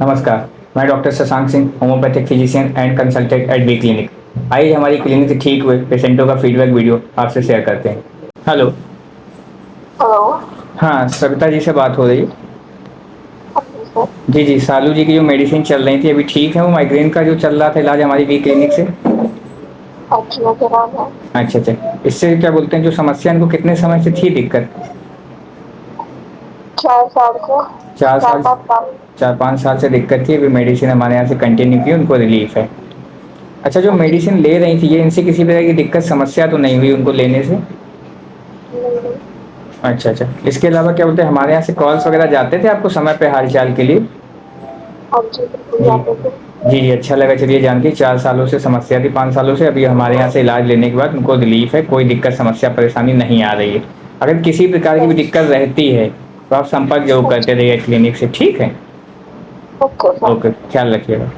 नमस्कार। मैं doctor Shashank Singh, homeopathic physician and consultant at B clinic. आइए हमारी क्लिनिक से ठीक हुए पेशेंटों का फीडबैक वीडियो आपसे शेयर करते हैं। हेलो। हेलो। हाँ, सविता जी से बात हो रही है। हाँ जी सर। जी जी, सालू जी की जो मेडिसिन चल रही थी अभी ठीक है? वो माइग्रेन का जो चल रहा था इलाज हमारी बी क्लिनिक से। अच्छी नजर आ रहा है। अच्छा अच्छा, इससे क्या बोलते हैं जो समस्या इनको कितने समय से थी दिक्कत? 4 साल से। चार चार साल पाँच साल 4-5 साल से दिक्कत थी। अभी मेडिसिन हमारे यहाँ से कंटिन्यू की, उनको रिलीफ है। अच्छा, जो अच्छा। मेडिसिन ले रही थी ये इनसे किसी तरह की दिक्कत समस्या तो नहीं हुई उनको लेने से? नहीं नहीं। अच्छा अच्छा, इसके अलावा क्या बोलते हैं हमारे यहाँ से कॉल्स वगैरह जाते थे आपको समय पे हाल चाल के लिए? हाँ जी बिल्कुल जी जाते थे। जी जी, अच्छा लगा। चलिए जान के 4 सालों से समस्या थी, 5 सालों से, अभी हमारे यहाँ से इलाज लेने के बाद उनको रिलीफ है, कोई दिक्कत समस्या परेशानी नहीं आ रही है। अगर किसी प्रकार की भी अच्छा। दिक्कत रहती है तो आप संपर्क जरूर करते अच्छा। रहिए क्लिनिक से, ठीक है? Okay sir. ओके, ख्याल रखिएगा।